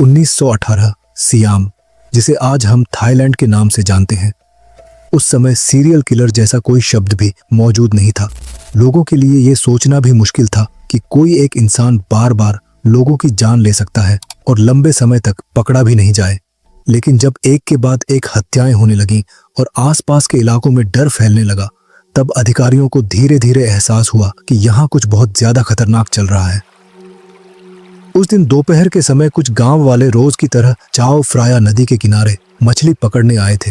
1918 SIAM, जिसे आज हम थाईलैंड के नाम से जानते हैं। उस समय सीरियल किलर जैसा कोई शब्द भी मौजूद नहीं था। लोगों के लिए यह सोचना भी मुश्किल था कि कोई एक इंसान बार बार लोगों की जान ले सकता है और लंबे समय तक पकड़ा भी नहीं जाए। लेकिन जब एक के बाद एक हत्याएं होने लगीं और आसपास के इलाकों में डर फैलने लगा, तब अधिकारियों को धीरे धीरे एहसास हुआ कि यहाँ कुछ बहुत ज्यादा खतरनाक चल रहा है। उस दिन दोपहर के समय कुछ गांव वाले रोज की तरह चाओ फ्राया नदी के किनारे मछली पकड़ने आए थे।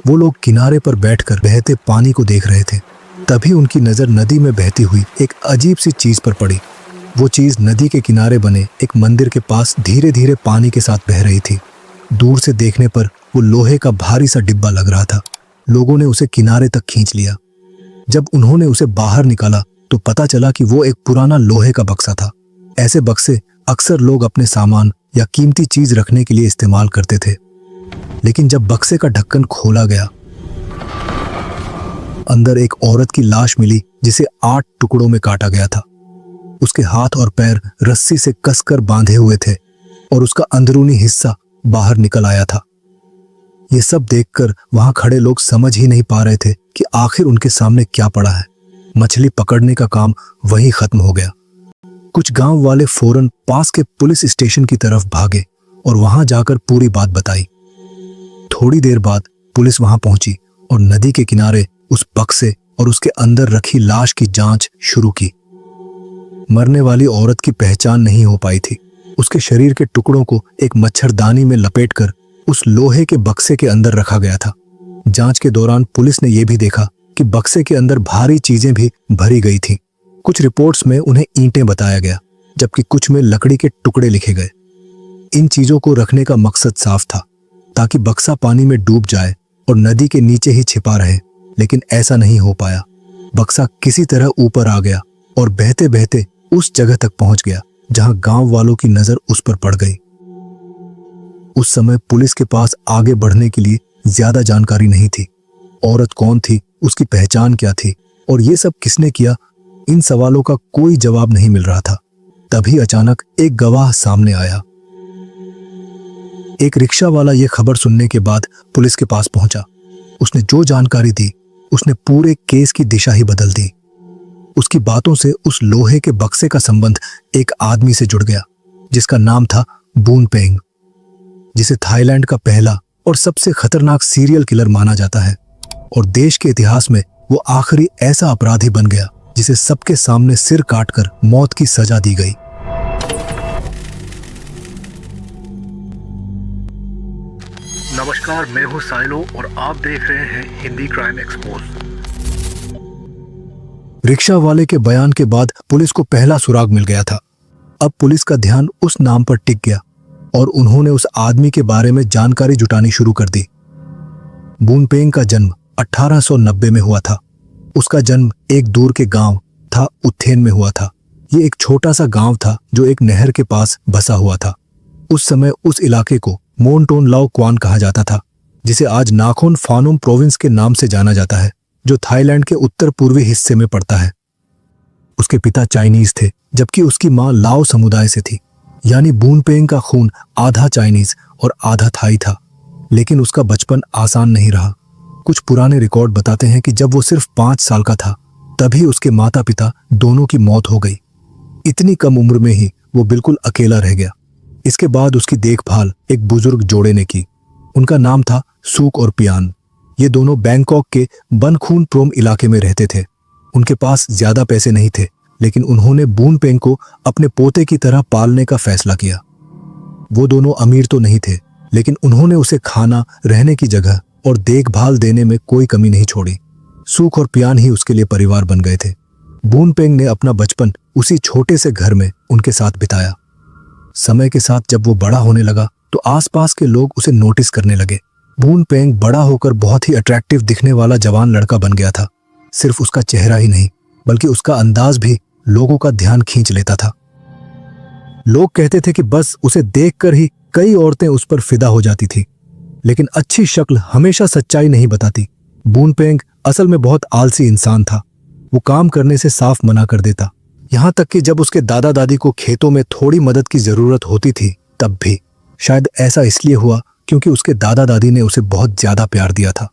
वो लोग किनारे पर बैठकर बहते पानी को देख रहे थे। तभी उनकी नजर नदी में बहती हुई एक अजीब सी चीज पर पड़ी। वो चीज नदी के किनारे बने एक मंदिर के पास धीरे धीरे पानी के साथ बह रही थी। दूर से देखने पर वो लोहे का भारी सा डिब्बा लग रहा था। लोगों ने उसे किनारे तक खींच लिया। जब उन्होंने उसे बाहर निकाला तो पता चला कि वो एक पुराना लोहे का बक्सा था। ऐसे बक्से अक्सर लोग अपने सामान या कीमती चीज रखने के लिए इस्तेमाल करते थे। लेकिन जब बक्से का ढक्कन खोला गया, अंदर एक औरत की लाश मिली जिसे 8 टुकड़ों में काटा गया था। उसके हाथ और पैर रस्सी से कसकर बांधे हुए थे और उसका अंदरूनी हिस्सा बाहर निकल आया था। ये सब देखकर वहां खड़े लोग समझ ही नहीं पा रहे थे कि आखिर उनके सामने क्या पड़ा है। मछली पकड़ने का काम वहीं खत्म हो गया। कुछ गांव वाले फौरन पास के पुलिस स्टेशन की तरफ भागे और वहां जाकर पूरी बात बताई। थोड़ी देर बाद पुलिस वहां पहुंची और नदी के किनारे उस बक्से और उसके अंदर रखी लाश की जांच शुरू की। मरने वाली औरत की पहचान नहीं हो पाई थी। उसके शरीर के टुकड़ों को एक मच्छरदानी में लपेटकर उस लोहे के बक्से के अंदर रखा गया था। जांच के दौरान पुलिस ने यह भी देखा कि बक्से के अंदर भारी चीजें भी भरी गई थीं। कुछ रिपोर्ट्स में उन्हें ईंटें बताया गया, जबकि कुछ में लकड़ी के टुकड़े लिखे गए। इन चीजों को रखने का मकसद साफ था, ताकि बक्सा पानी में डूब जाए और नदी के नीचे ही छिपा रहे। लेकिन ऐसा नहीं हो पाया। बक्सा किसी तरह ऊपर आ गया और बहते बहते उस जगह तक पहुंच गया जहां गांव वालों की नजर उस पर पड़ गई। उस समय पुलिस के पास आगे बढ़ने के लिए ज्यादा जानकारी नहीं थी। औरत कौन थी, उसकी पहचान क्या थी और ये सब किसने किया, इन सवालों का कोई जवाब नहीं मिल रहा था। तभी अचानक एक गवाह सामने आया। एक रिक्शा वाला यह खबर सुनने के बाद पुलिस के पास पहुंचा। उसने जो जानकारी दी, उसने पूरे केस की दिशा ही बदल दी। उसकी बातों से उस लोहे के बक्से का संबंध एक आदमी से जुड़ गया, जिसका नाम था बून पेंग, जिसे थाईलैंड का पहला और सबसे खतरनाक सीरियल किलर माना जाता है। और देश के इतिहास में वो आखिरी ऐसा अपराधी बन गया जिसे सबके सामने सिर काटकर मौत की सजा दी गई। नमस्कार, मैं हूं साइलो और आप देख रहे हैं हिंदी क्राइम एक्सपोज। रिक्शा वाले के बयान के बाद पुलिस को पहला सुराग मिल गया था। अब पुलिस का ध्यान उस नाम पर टिक गया और उन्होंने उस आदमी के बारे में जानकारी जुटानी शुरू कर दी। बून पेंग का जन्म 1890 में हुआ था। उसका जन्म एक दूर के गांव था उथेन में हुआ था। ये एक छोटा सा गांव था जो एक नहर के पास बसा हुआ था। उस समय उस इलाके को मोनटोन लाओ क्वान कहा जाता था, जिसे आज नाखोन फानुम प्रोविंस के नाम से जाना जाता है, जो थाईलैंड के उत्तर पूर्वी हिस्से में पड़ता है। उसके पिता चाइनीज थे, जबकि उसकी मां लाओ समुदाय से थी। यानी बून पेंग का खून आधा चाइनीज और आधा थाई था। लेकिन उसका बचपन आसान नहीं रहा। कुछ पुराने रिकॉर्ड बताते हैं कि जब वो सिर्फ 5 साल का था, तभी उसके माता पिता दोनों की मौत हो गई। इतनी कम उम्र में ही वो बिल्कुल अकेला रह गया। इसके बाद उसकी देखभाल एक बुजुर्ग जोड़े ने की। उनका नाम था सूक और पियान। ये दोनों बैंकॉक के बनखून प्रोम इलाके में रहते थे। उनके पास ज्यादा पैसे नहीं थे, लेकिन उन्होंने बून पेंग को अपने पोते की तरह पालने का फैसला किया। वो दोनों अमीर तो नहीं थे, लेकिन उन्होंने उसे खाना, रहने की जगह और देखभाल देने में कोई कमी नहीं छोड़ी। सूक और पियान ही उसके लिए परिवार बन गए थे। बून पेंग ने अपना बचपन उसी छोटे से घर में उनके साथ बिताया। समय के साथ जब वो बड़ा होने लगा तो आसपास के लोग उसे नोटिस करने लगे। बून पेंग बड़ा होकर बहुत ही अट्रैक्टिव दिखने वाला जवान लड़का बन गया था। सिर्फ उसका चेहरा ही नहीं, बल्कि उसका अंदाज भी लोगों का ध्यान खींच लेता था। लोग कहते थे कि बस उसे देखकर ही कई औरतें उस पर फिदा हो जाती थी। लेकिन अच्छी शक्ल हमेशा सच्चाई नहीं बताती। बून पेंग असल में बहुत आलसी इंसान था। वो काम करने से साफ मना कर देता। यहाँ तक कि जब उसके दादा दादी को खेतों में थोड़ी मदद की जरूरत होती थी, तब भी शायद ऐसा इसलिए हुआ क्योंकि उसके दादा दादी ने उसे बहुत ज्यादा प्यार दिया था।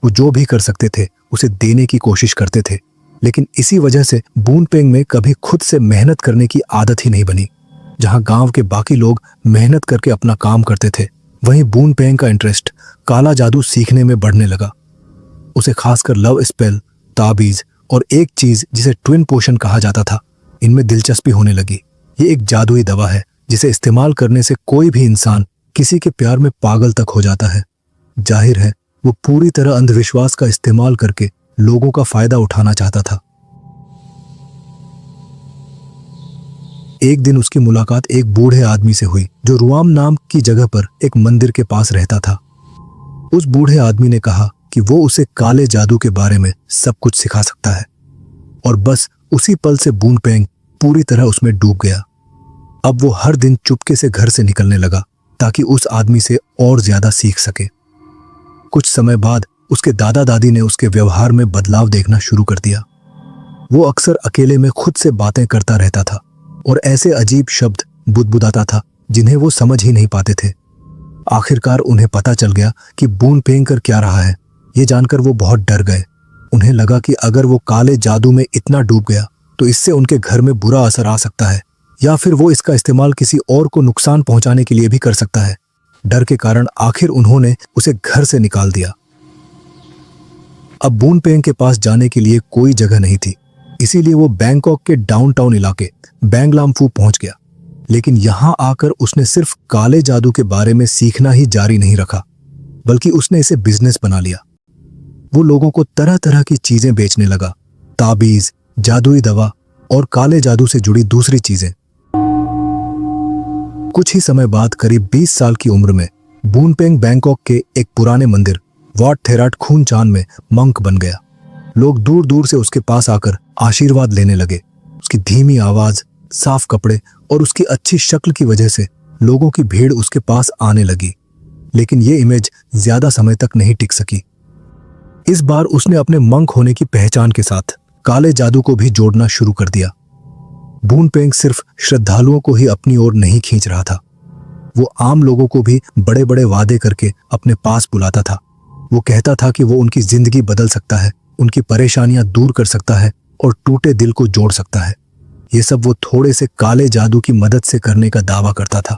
वो जो भी कर सकते थे उसे देने की कोशिश करते थे, लेकिन इसी वजह से बूनपेंग में कभी खुद से मेहनत करने की आदत ही नहीं बनी। जहां गांव के बाकी लोग मेहनत करके अपना काम करते थे, वहीं बूनपेंग का इंटरेस्ट काला जादू सीखने में बढ़ने लगा। उसे खासकर लव स्पेल, ताबीज और एक चीज जिसे ट्विन पोशन कहा जाता था, इनमें दिलचस्पी होने लगी। ये एक जादुई दवा है जिसे इस्तेमाल करने से कोई भी इंसान किसी के प्यार में पागल तक हो जाता है। जाहिर है वो पूरी तरह अंधविश्वास का इस्तेमाल करके लोगों का फायदा उठाना चाहता था। एक दिन उसकी मुलाकात एक बूढ़े आदमी से हुई जो रुआम नाम की जगह पर एक मंदिर के पास रहता था। उस बूढ़े आदमी ने कहा कि वो उसे काले जादू के बारे में सब कुछ सिखा सकता है, और बस उसी पल से बूनपेंग पूरी तरह उसमें डूब गया। अब वो हर दिन चुपके से घर से निकलने लगा ताकि उस आदमी से और ज्यादा सीख सके। कुछ समय बाद उसके दादा दादी ने उसके व्यवहार में बदलाव देखना शुरू कर दिया। वो अक्सर अकेले में खुद से बातें करता रहता था और ऐसे अजीब शब्द बुदबुदाता था जिन्हें वो समझ ही नहीं पाते थे। आखिरकार उन्हें पता चल गया कि बूनपेंग कर क्या रहा है। ये जानकर वो बहुत डर गए। उन्हें लगा कि अगर वो काले जादू में इतना डूब गया तो इससे उनके घर में बुरा असर आ सकता है, या फिर वो इसका इस्तेमाल किसी और को नुकसान पहुंचाने के लिए भी कर सकता है। डर के कारण आखिर उन्होंने उसे घर से निकाल दिया। अब बूनपेंग के पास जाने के लिए कोई जगह नहीं थी, इसीलिए वो बैंकॉक के डाउनटाउन इलाके बैंगलाम्फू पहुंच गया। लेकिन यहां आकर उसने सिर्फ काले जादू के बारे में सीखना ही जारी नहीं रखा, बल्कि उसने इसे बिजनेस बना लिया। वो लोगों को तरह तरह की चीजें बेचने लगा, ताबीज, जादुई दवा और काले जादू से जुड़ी दूसरी चीजें। कुछ ही समय बाद करीब 20 साल की उम्र में बूनपेंग बैंकॉक के एक पुराने मंदिर वाट थेराट खूनचान में मंक बन गया। लोग दूर दूर से उसके पास आकर आशीर्वाद लेने लगे। उसकी धीमी आवाज, साफ कपड़े और उसकी अच्छी शक्ल की वजह से लोगों की भीड़ उसके पास आने लगी। लेकिन ये इमेज ज्यादा समय तक नहीं टिक सकी। इस बार उसने अपने मंक होने की पहचान के साथ काले जादू को भी जोड़ना शुरू कर दिया। बूनपेंग सिर्फ श्रद्धालुओं को ही अपनी ओर नहीं खींच रहा था, वो आम लोगों को भी बड़े बड़े वादे करके अपने पास बुलाता था। वो कहता था कि वो उनकी जिंदगी बदल सकता है, उनकी परेशानियां दूर कर सकता है और टूटे दिल को जोड़ सकता है। ये सब वो थोड़े से काले जादू की मदद से करने का दावा करता था।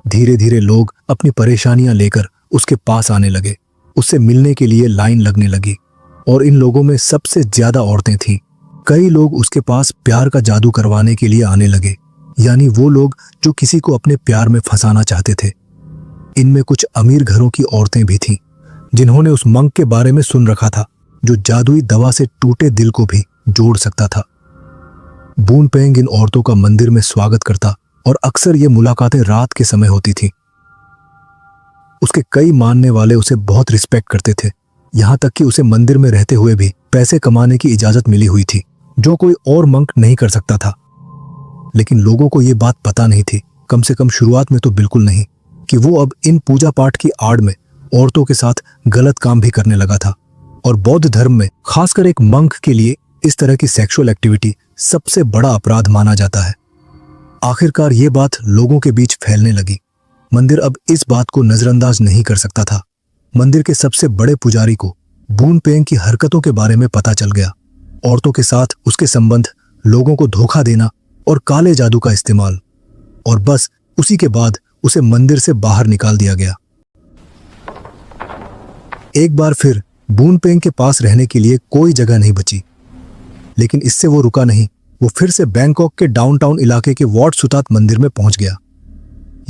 धीरे धीरे लोग अपनी परेशानियां लेकर उसके पास आने लगे। उससे मिलने के लिए लाइन लगने लगी, और इन लोगों में सबसे ज्यादा औरतें थीं। कई लोग उसके पास प्यार का जादू करवाने के लिए आने लगे, यानी वो लोग जो किसी को अपने प्यार में फंसाना चाहते थे। इनमें कुछ अमीर घरों की औरतें भी थीं, जिन्होंने उस मंक के बारे में सुन रखा था, जो जादुई दवा से टूटे दिल को भी जोड़ सकता था। बूनपेंग इन औरतों का मंदिर में स्वागत करता, और अक्सर ये मुलाकातें रात के समय होती थी। उसके कई मानने वाले उसे बहुत रिस्पेक्ट करते थे, यहां तक कि उसे मंदिर में रहते हुए भी पैसे कमाने की इजाजत मिली हुई थी, जो कोई और मंक नहीं कर सकता था। लेकिन लोगों को यह बात पता नहीं थी, कम से कम शुरुआत में तो बिल्कुल नहीं, कि वो अब इन पूजा पाठ की आड़ में औरतों के साथ गलत काम भी करने लगा था। और बौद्ध धर्म में खासकर एक मंक के लिए इस तरह की सेक्सुअल एक्टिविटी सबसे बड़ा अपराध माना जाता है। आखिरकार ये बात लोगों के बीच फैलने लगी। मंदिर अब इस बात को नजरअंदाज नहीं कर सकता था। मंदिर के सबसे बड़े पुजारी को बूनपेंग की हरकतों के बारे में पता चल गया। औरतों के साथ उसके संबंध, लोगों को धोखा देना और काले जादू का इस्तेमाल, और बस उसी के बाद उसे मंदिर से बाहर निकाल दिया गया। एक बार फिर बूनपेंग के पास रहने के लिए कोई जगह नहीं बची। लेकिन इससे वो रुका नहीं। वो फिर से बैंकॉक के डाउनटाउन इलाके के वाट सुतात मंदिर में पहुंच गया।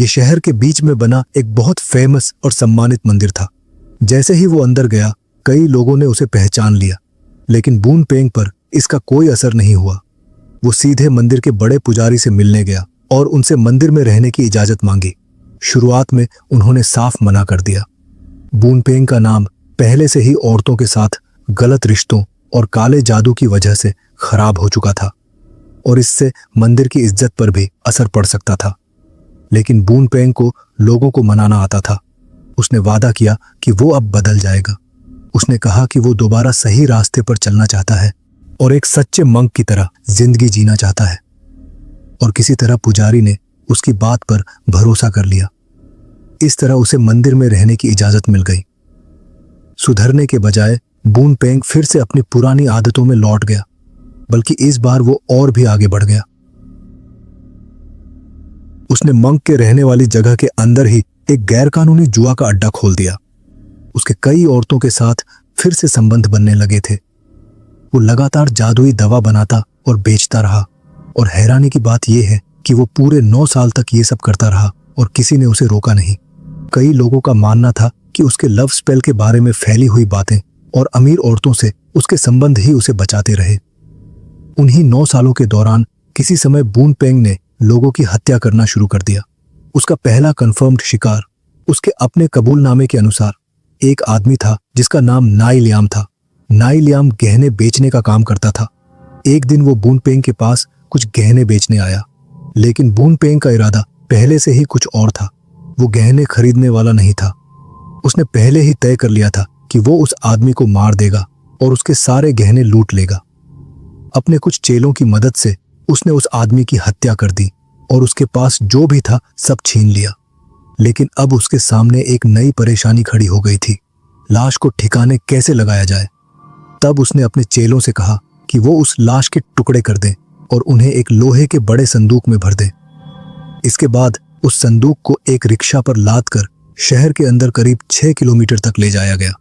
ये शहर के बीच में बना एक बहुत फेमस और सम्मानित मंदिर था। जैसे ही वो अंदर गया, कई लोगों ने उसे पहचान लिया, लेकिन बूनपेंग पर इसका कोई असर नहीं हुआ। वो सीधे मंदिर के बड़े पुजारी से मिलने गया और उनसे मंदिर में रहने की इजाजत मांगी। शुरुआत में उन्होंने साफ मना कर दिया। बूनपेंग का नाम पहले से ही औरतों के साथ गलत रिश्तों और काले जादू की वजह से खराब हो चुका था, और इससे मंदिर की इज्जत पर भी असर पड़ सकता था। लेकिन बूनपेंग को लोगों को मनाना आता था। उसने वादा किया कि वो अब बदल जाएगा। उसने कहा कि वो दोबारा सही रास्ते पर चलना चाहता है और एक सच्चे मंक की तरह जिंदगी जीना चाहता है। और किसी तरह पुजारी ने उसकी बात पर भरोसा कर लिया। इस तरह उसे मंदिर में रहने की इजाजत मिल गई। सुधरने के बजाय बून पेंग फिर से अपनी पुरानी आदतों में लौट गया, बल्कि इस बार वो और भी आगे बढ़ गया। उसने मंक के रहने वाली जगह के अंदर ही एक गैरकानूनी जुआ का अड्डा खोल दिया। उसके कई औरतों के साथ फिर से संबंध बनने लगे थे। वो लगातार जादुई दवा बनाता और बेचता रहा, और हैरानी की बात यह है कि वो पूरे 9 साल तक ये सब करता रहा और किसी ने उसे रोका नहीं। कई लोगों का मानना था कि उसके लव स्पेल के बारे में फैली हुई बातें और अमीर औरतों से उसके संबंध ही उसे बचाते रहे। उन्हीं 9 सालों के दौरान किसी समय बून पेंग ने लोगों की हत्या करना शुरू कर दिया। उसका पहला कंफर्म्ड शिकार उसके अपने कबूलनामे के अनुसार एक आदमी था जिसका नाम नाई लियाम था। नाई लियाम गहने बेचने का काम करता था। एक दिन वो बून पेंग के पास कुछ गहने बेचने आया, लेकिन बून पेंग का इरादा पहले से ही कुछ और था। वो गहने खरीदने वाला नहीं था। उसने पहले ही तय कर लिया था कि वो उस आदमी को मार देगा और उसके सारे गहने लूट लेगा। अपने कुछ चेलों की मदद से उसने उस आदमी की हत्या कर दी और उसके पास जो भी था सब छीन लिया। लेकिन अब उसके सामने एक नई परेशानी खड़ी हो गई थी। लाश को ठिकाने कैसे लगाया जाए? तब उसने अपने चेलों से कहा कि वो उस लाश के टुकड़े कर दें और उन्हें एक लोहे के बड़े संदूक में भर दें। इसके बाद उस संदूक को एक रिक्शा पर लाद कर शहर के अंदर करीब 6 किलोमीटर तक ले जाया गया।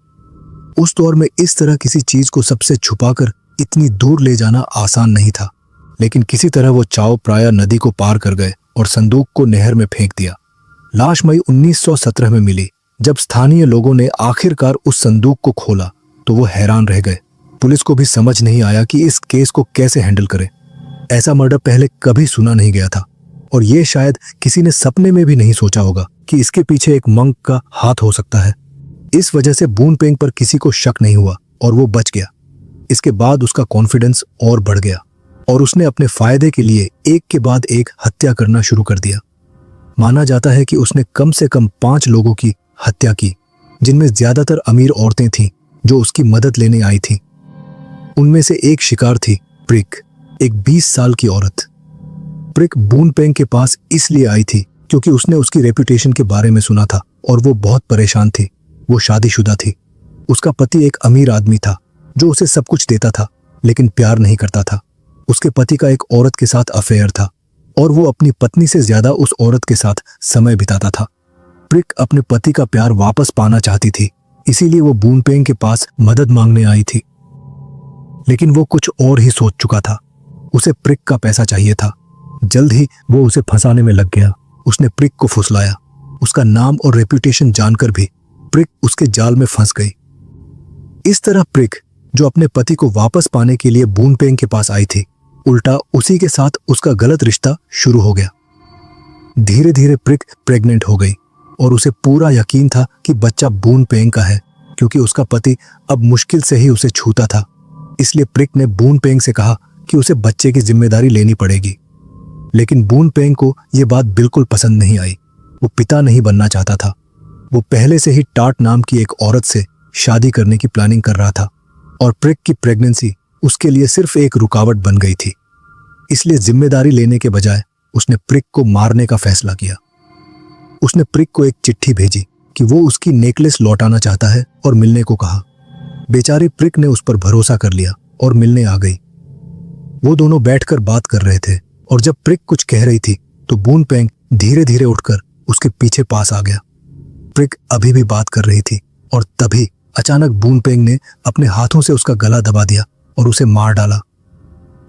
उस दौर में इस तरह किसी चीज को सबसे छुपाकर इतनी दूर ले जाना आसान नहीं था, लेकिन किसी तरह वो चाओ प्राया नदी को पार कर गए और संदूक को नहर में फेंक दिया। लाश मई 1917 में मिली। जब स्थानीय लोगों ने आखिरकार उस संदूक को खोला तो वो हैरान रह गए। पुलिस को भी समझ नहीं आया कि इस केस को कैसे हैंडल करे। ऐसा मर्डर पहले कभी सुना नहीं गया था, और ये शायद किसी ने सपने में भी नहीं सोचा होगा कि इसके पीछे एक मंक का हाथ हो सकता है। इस वजह से बून पेंग पर किसी को शक नहीं हुआ और वो बच गया। इसके बाद उसका कॉन्फिडेंस और बढ़ गया और उसने अपने फायदे के लिए एक के बाद एक हत्या करना शुरू कर दिया। माना जाता है कि उसने कम से कम 5 लोगों की हत्या की, जिनमें ज्यादातर अमीर औरतें थीं जो उसकी मदद लेने आई थीं। उनमें से एक शिकार थी प्रिक, एक 20 साल की औरत। प्रिक बून पेंग के पास इसलिए आई थी क्योंकि उसने उसकी रेपुटेशन के बारे में सुना था और वो बहुत परेशान थी। वो शादीशुदा थी। उसका पति एक अमीर आदमी था जो उसे सब कुछ देता था, लेकिन प्यार नहीं करता था। उसके पति का एक औरत के साथ अफेयर था और वो अपनी पत्नी से ज्यादा उस औरत के साथ समय बिताता था। प्रिक अपने पति का प्यार वापस पाना चाहती थी, इसीलिए वो बून पेंग के पास मदद मांगने आई थी। लेकिन वो कुछ और ही सोच चुका था। उसे प्रिक का पैसा चाहिए था। जल्द ही वो उसे फंसाने में लग गया। उसने प्रिक को फुसलाया। उसका नाम और रेपुटेशन जानकर भी प्रिक उसके जाल में फंस गई। इस तरह प्रिक, जो अपने पति को वापस पाने के लिए बून पेंग के पास आई थी, उल्टा उसी के साथ उसका गलत रिश्ता शुरू हो गया। धीरे धीरे प्रिक प्रेग्नेंट हो गई और उसे पूरा यकीन था कि बच्चा बून पेंग का है, क्योंकि उसका पति अब मुश्किल से ही उसे छूता था। इसलिए प्रिक ने बून पेंग से कहा कि उसे बच्चे की जिम्मेदारी लेनी पड़ेगी। लेकिन बून पेंग को यह बात बिल्कुल पसंद नहीं आई। वो पिता नहीं बनना चाहता था। वो पहले से ही टाट नाम की एक औरत से शादी करने की प्लानिंग कर रहा था और प्रिक की प्रेगनेंसी उसके लिए सिर्फ एक रुकावट बन गई थी। इसलिए जिम्मेदारी लेने के बजाय उसने प्रिक को मारने का फैसला किया। उसने प्रिक को एक चिट्ठी भेजी कि वो उसकी नेकलेस लौटाना चाहता है और मिलने को कहा। बेचारी प्रिक ने उस पर भरोसा कर लिया और मिलने आ गई। वो दोनों बैठकर बात कर रहे थे और जब प्रिक कुछ कह रही थी तो बून पेंग धीरे धीरे उठकर उसके पीछे पास आ गया। प्रिक अभी भी बात कर रही थी और तभी अचानक बून पेंग ने अपने हाथों से उसका गला दबा दिया और उसे मार डाला।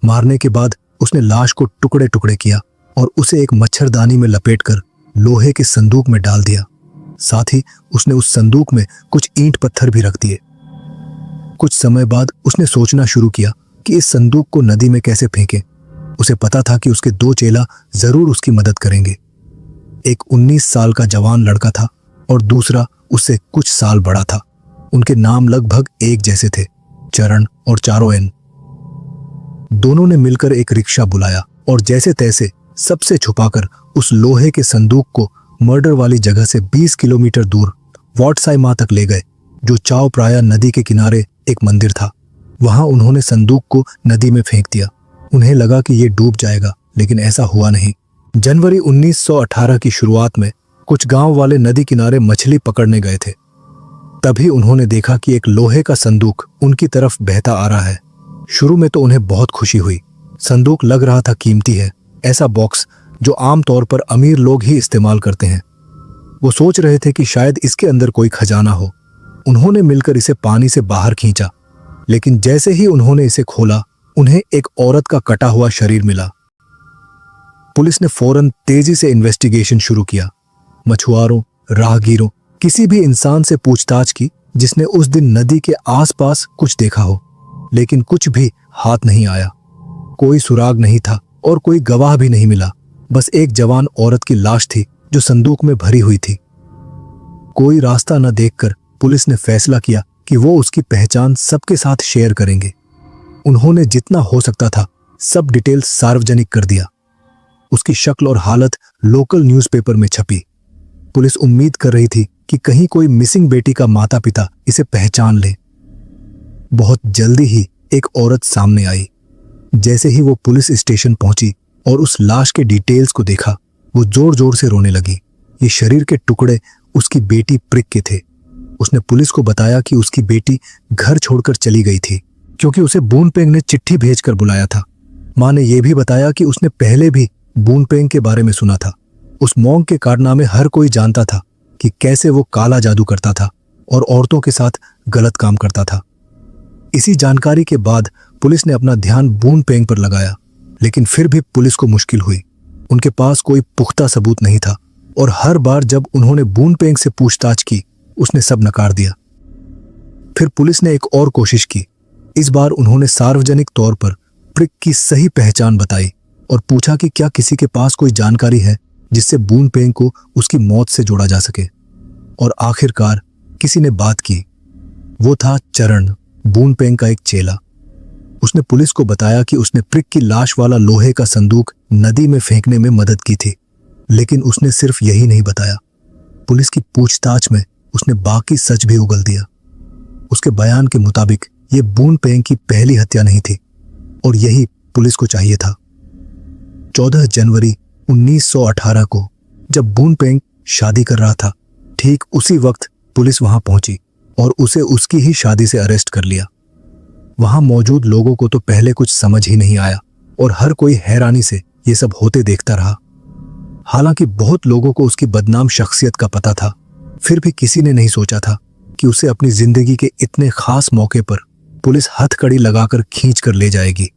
मारने के बाद उसने लाश को टुकड़े टुकड़े किया और उसे एक मच्छरदानी में लपेटकर लोहे के संदूक में डाल दिया। साथ ही उसने उस संदूक में कुछ ईंट पत्थर भी रख दिए। कुछ समय बाद उसने सोचना शुरू किया कि इस संदूक को नदी में कैसे फेंकें। उसे पता था कि उसके 2 चेला जरूर उसकी मदद करेंगे। एक 19 साल का जवान लड़का था और दूसरा उससे कुछ साल बड़ा था। उनके नाम लगभग एक जैसे थे, चरण और चारोएन। दोनों ने मिलकर एक रिक्शा बुलाया और जैसे तैसे सबसे छुपाकर उस लोहे के संदूक को मर्डर वाली जगह से 20 किलोमीटर दूर वॉटसाई मा तक ले गए, जो चाओ प्राया नदी के किनारे एक मंदिर था। वहां उन्होंने संदूक को नदी में फेंक दिया। उन्हें लगा कि ये डूब जाएगा, लेकिन ऐसा हुआ नहीं। जनवरी 1918 की शुरुआत में कुछ गांव वाले नदी किनारे मछली पकड़ने गए थे। तभी उन्होंने देखा कि एक लोहे का संदूक उनकी तरफ बहता आ रहा है। शुरू में तो उन्हें बहुत खुशी हुई। संदूक लग रहा था कीमती है, ऐसा बॉक्स जो आमतौर पर अमीर लोग ही इस्तेमाल करते हैं। वो सोच रहे थे कि शायद इसके अंदर कोई खजाना हो। उन्होंने मिलकर इसे पानी से बाहर खींचा, लेकिन जैसे ही उन्होंने इसे खोला, उन्हें एक औरत का कटा हुआ शरीर मिला। पुलिस ने फौरन तेजी से इन्वेस्टिगेशन शुरू किया। मछुआरों, राहगीरों, किसी भी इंसान से पूछताछ की जिसने उस दिन नदी के आसपास कुछ देखा हो, लेकिन कुछ भी हाथ नहीं आया। कोई सुराग नहीं था और कोई गवाह भी नहीं मिला। बस एक जवान औरत की लाश थी जो संदूक में भरी हुई थी। कोई रास्ता न देखकर पुलिस ने फैसला किया कि वो उसकी पहचान सबके साथ शेयर करेंगे। उन्होंने जितना हो सकता था सब डिटेल्स सार्वजनिक कर दिया। उसकी शक्ल और हालत लोकल न्यूज़पेपर में छपी। पुलिस उम्मीद कर रही थी कि कहीं कोई मिसिंग बेटी का माता पिता इसे पहचान ले। बहुत जल्दी ही एक औरत सामने आई। जैसे ही वो पुलिस स्टेशन पहुंची और उस लाश के डिटेल्स को देखा, वो जोर जोर से रोने लगी। ये शरीर के टुकड़े उसकी बेटी प्रिक के थे। उसने पुलिस को बताया कि उसकी बेटी घर छोड़कर चली गई थी क्योंकि उसे बूनपेंग ने चिट्ठी भेजकर बुलाया था। मां ने यह भी बताया कि उसने पहले भी बूनपेंग के बारे में सुना था। उस मॉन्ग के कारनामे हर कोई जानता था कि कैसे वो काला जादू करता था और औरतों के साथ गलत काम करता था। इसी जानकारी के बाद पुलिस ने अपना ध्यान बूनपेंग पर लगाया, लेकिन फिर भी पुलिस को मुश्किल हुई। उनके पास कोई पुख्ता सबूत नहीं था और हर बार जब उन्होंने बूनपेंग से पूछताछ की, उसने सब नकार दिया। फिर पुलिस ने एक और कोशिश की। इस बार उन्होंने सार्वजनिक तौर पर प्रिक की सही पहचान बताई और पूछा कि क्या किसी के पास कोई जानकारी है जिससे बूनपेंग को उसकी मौत से जोड़ा जा सके। और आखिरकार किसी ने बात की। वो था चरण, बूनपेंग का एक चेला। उसने पुलिस को बताया कि उसने प्रिक की लाश वाला लोहे का संदूक नदी में फेंकने में मदद की थी, लेकिन उसने सिर्फ यही नहीं बताया। पुलिस की पूछताछ में उसने बाकी सच भी उगल दिया। उसके बयान के मुताबिक ये बूनपेंग की पहली हत्या नहीं थी और यही पुलिस को चाहिए था। 14 जनवरी 1918 को जब बूनपेंग शादी कर रहा था, ठीक उसी वक्त पुलिस वहां पहुंची और उसे उसकी ही शादी से अरेस्ट कर लिया। वहां मौजूद लोगों को तो पहले कुछ समझ ही नहीं आया और हर कोई हैरानी से ये सब होते देखता रहा। हालांकि बहुत लोगों को उसकी बदनाम शख्सियत का पता था, फिर भी किसी ने नहीं सोचा था कि उसे अपनी जिंदगी के इतने खास मौके पर पुलिस हथकड़ी लगाकर खींच कर ले जाएगी।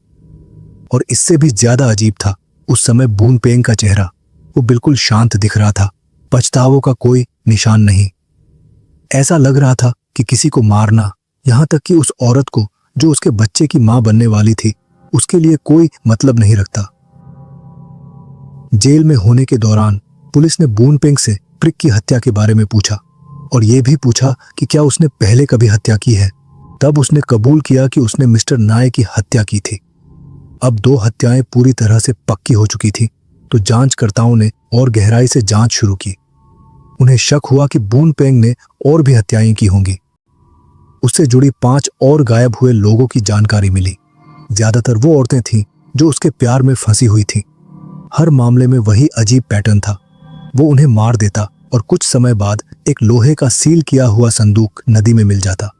और इससे भी ज्यादा अजीब था उस समय बूनपेंग का चेहरा। वो बिल्कुल शांत दिख रहा था, पछतावों का कोई निशान नहीं। ऐसा लग रहा था कि किसी को मारना, यहां तक कि उस औरत को जो उसके बच्चे की मां बनने वाली थी, उसके लिए कोई मतलब नहीं रखता। जेल में होने के दौरान पुलिस ने बूनपेंग से प्रिक की हत्या के बारे में पूछा और यह भी पूछा कि क्या उसने पहले कभी हत्या की है। तब उसने कबूल किया कि उसने मिस्टर नाय की हत्या की थी। अब 2 हत्याएं पूरी तरह से पक्की हो चुकी थी, तो जांचकर्ताओं ने और गहराई से जांच शुरू की। उन्हें शक हुआ कि बूनपेंग ने और भी हत्याएं की होंगी। उससे जुड़ी 5 और गायब हुए लोगों की जानकारी मिली। ज्यादातर वो औरतें थीं जो उसके प्यार में फंसी हुई थीं। हर मामले में वही अजीब पैटर्न था। वो उन्हें मार देता और कुछ समय बाद एक लोहे का सील किया हुआ संदूक नदी में मिल जाता।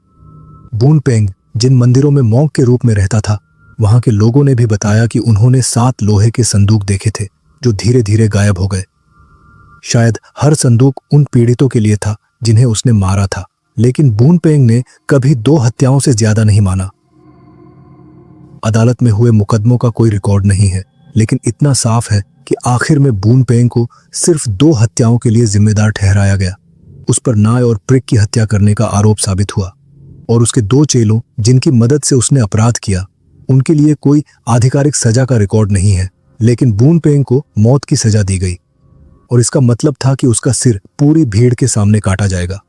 बूनपेंग जिन मंदिरों में मॉन्क के रूप में रहता था, वहां के लोगों ने भी बताया कि उन्होंने 7 लोहे के संदूक देखे थे जो धीरे धीरे गायब हो गए। शायद हर संदूक उन पीड़ितों के लिए था जिन्हें उसने मारा था, लेकिन बूनपेंग ने कभी 2 हत्याओं से ज्यादा नहीं माना। अदालत में हुए मुकदमों का कोई रिकॉर्ड नहीं है, लेकिन इतना साफ है कि आखिर में बूनपेंग को सिर्फ 2 हत्याओं के लिए जिम्मेदार ठहराया गया। उस पर नाय और प्रिक की हत्या करने का आरोप साबित हुआ और उसके 2 चेलों जिनकी मदद से उसने अपराध किया, उनके लिए कोई आधिकारिक सजा का रिकॉर्ड नहीं है, लेकिन बूनपेंग को मौत की सजा दी गई और इसका मतलब था कि उसका सिर पूरी भीड़ के सामने काटा जाएगा।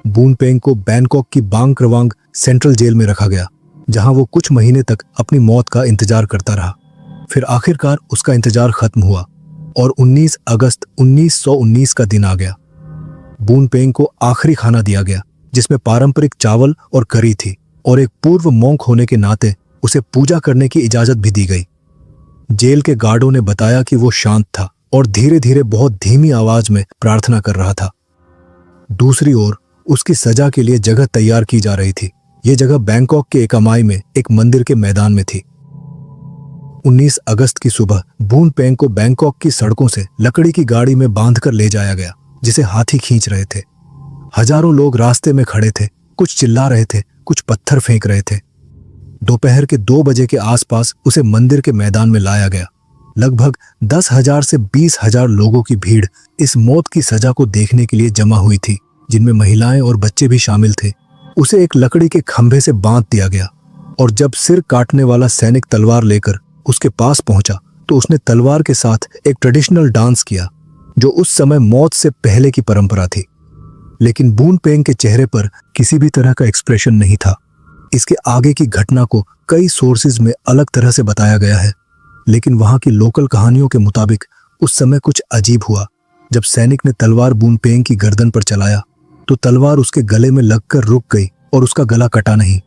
बूनपेंग को बैंकॉक की बांग क्रवांग सेंट्रल जेल में रखा गया, जहां वो कुछ महीने तक अपनी मौत का इंतजार करता रहा। फिर आखिरकार उसका इंतजार खत्म हुआ और 19 अगस्त 1919 का दिन आ गया। बूनपेंग को आखिरी खाना दिया गया, जिसमें पारंपरिक चावल और करी थी, और एक पूर्व मॉन्क होने के नाते उसे पूजा करने की इजाजत भी दी गई। जेल के गार्डों ने बताया कि वो शांत था और धीरे धीरे बहुत धीमी आवाज में प्रार्थना कर रहा था। दूसरी ओर उसकी सजा के लिए जगह तैयार की जा रही थी। यह जगह बैंकॉक के एकामाई में एक मंदिर के मैदान में थी। 19 अगस्त की सुबह बून पेंग को बैंकॉक की सड़कों से लकड़ी की गाड़ी में बांधकर ले जाया गया, जिसे हाथी खींच रहे थे। हजारों लोग रास्ते में खड़े थे, कुछ चिल्ला रहे थे, कुछ पत्थर फेंक रहे थे। दोपहर के 2 बजे के आसपास उसे मंदिर के मैदान में लाया गया। लगभग 10,000 से 20,000 लोगों की भीड़ इस मौत की सजा को देखने के लिए जमा हुई थी, जिनमें महिलाएं और बच्चे भी शामिल थे। उसे एक लकड़ी के खंभे से बांध दिया गया और जब सिर काटने वाला सैनिक तलवार लेकर उसके पास पहुंचा तो उसने तलवार के साथ एक ट्रेडिशनल डांस किया, जो उस समय मौत से पहले की परंपरा थी। लेकिन बून पेंग के चेहरे पर किसी भी तरह का एक्सप्रेशन नहीं था। इसके आगे की घटना को कई सोर्सेज में अलग तरह से बताया गया है, लेकिन वहां की लोकल कहानियों के मुताबिक उस समय कुछ अजीब हुआ। जब सैनिक ने तलवार बून पेंग की गर्दन पर चलाया तो तलवार उसके गले में लगकर रुक गई और उसका गला कटा नहीं।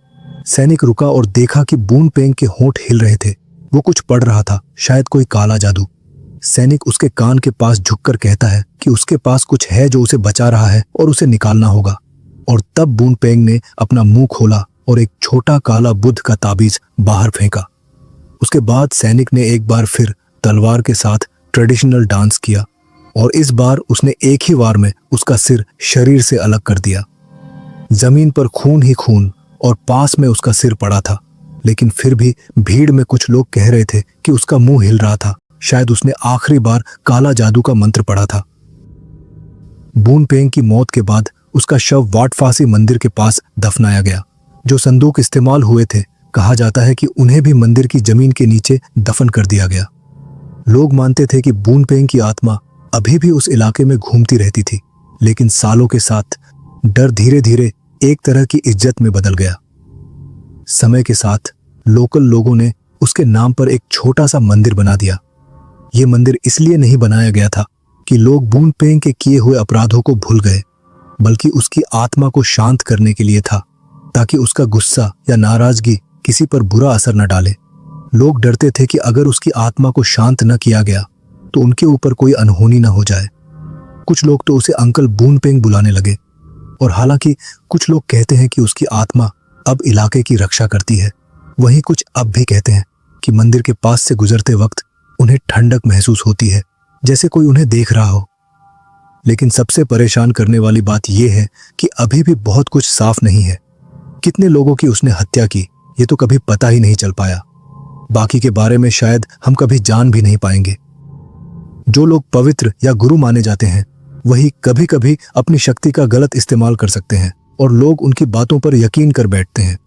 सैनिक रुका और देखा कि बून पेंग के होंठ हिल रहे थे। वो कुछ पढ़ रहा था, शायद कोई काला जादू। सैनिक उसके कान के पास झुककर कहता है कि उसके पास कुछ है जो उसे बचा रहा है और उसे निकालना होगा। और तब बून पेंग ने अपना मुंह खोला और एक छोटा काला बुद्ध का ताबीज बाहर फेंका। उसके बाद सैनिक ने एक बार फिर तलवार के साथ ट्रेडिशनल डांस किया और इस बार उसने एक ही वार में उसका सिर शरीर से अलग कर दिया। जमीन पर खून ही खून और पास में उसका सिर पड़ा था, लेकिन फिर भी भीड़ में कुछ लोग कह रहे थे कि उसका मुंह हिल रहा था। शायद उसने आखिरी बार काला जादू का मंत्र पढ़ा था। बून पेंग की मौत के बाद उसका शव वाट फासी मंदिर के पास दफनाया गया। जो संदूक इस्तेमाल हुए थे, कहा जाता है कि उन्हें भी मंदिर की जमीन के नीचे दफन कर दिया गया। लोग मानते थे कि बून पेंग की आत्मा अभी भी उस इलाके में घूमती रहती थी, लेकिन सालों के साथ डर धीरे धीरे एक तरह की इज्जत में बदल गया। समय के साथ लोकल लोगों ने उसके नाम पर एक छोटा सा मंदिर बना दिया। यह मंदिर इसलिए नहीं बनाया गया था कि लोग बून पेंग के किए हुए अपराधों को भूल गए, बल्कि उसकी आत्मा को शांत करने के लिए था, ताकि उसका गुस्सा या नाराजगी किसी पर बुरा असर न डाले। लोग डरते थे कि अगर उसकी आत्मा को शांत न किया गया तो उनके ऊपर कोई अनहोनी न हो जाए। कुछ लोग तो उसे अंकल बून पेंग बुलाने लगे, और हालांकि कुछ लोग कहते हैं कि उसकी आत्मा अब इलाके की रक्षा करती है, वहीं कुछ अब भी कहते हैं कि मंदिर के पास से गुजरते वक्त उन्हें ठंडक महसूस होती है, जैसे कोई उन्हें देख रहा हो। लेकिन सबसे परेशान करने वाली बात यह है कि अभी भी बहुत कुछ साफ नहीं है। कितने लोगों की उसने हत्या की, ये तो कभी पता ही नहीं चल पाया। बाकी के बारे में शायद हम कभी जान भी नहीं पाएंगे। जो लोग पवित्र या गुरु माने जाते हैं, वही कभी कभी अपनी शक्ति का गलत इस्तेमाल कर सकते हैं और लोग उनकी बातों पर यकीन कर बैठते हैं।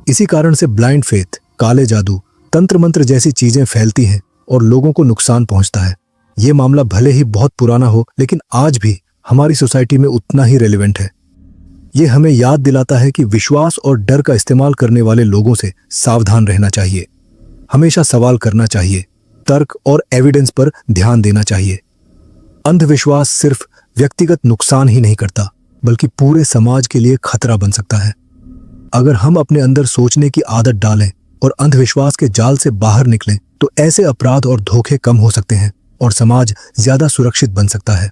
इसी कारण से ब्लाइंड फेथ, काले जादू, तंत्र मंत्र जैसी चीजें फैलती हैं और लोगों को नुकसान पहुंचता है। ये मामला भले ही बहुत पुराना हो, लेकिन आज भी हमारी सोसाइटी में उतना ही रेलेवेंट है। ये हमें याद दिलाता है कि विश्वास और डर का इस्तेमाल करने वाले लोगों से सावधान रहना चाहिए। हमेशा सवाल करना चाहिए, तर्क और एविडेंस पर ध्यान देना चाहिए। अंधविश्वास सिर्फ व्यक्तिगत नुकसान ही नहीं करता, बल्कि पूरे समाज के लिए खतरा बन सकता है। अगर हम अपने अंदर सोचने की आदत डालें और अंधविश्वास के जाल से बाहर निकलें, तो ऐसे अपराध और धोखे कम हो सकते हैं और समाज ज्यादा सुरक्षित बन सकता है।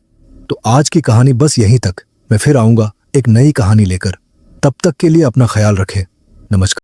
तो आज की कहानी बस यहीं तक। मैं फिर आऊंगा एक नई कहानी लेकर। तब तक के लिए अपना ख्याल रखें। नमस्कार।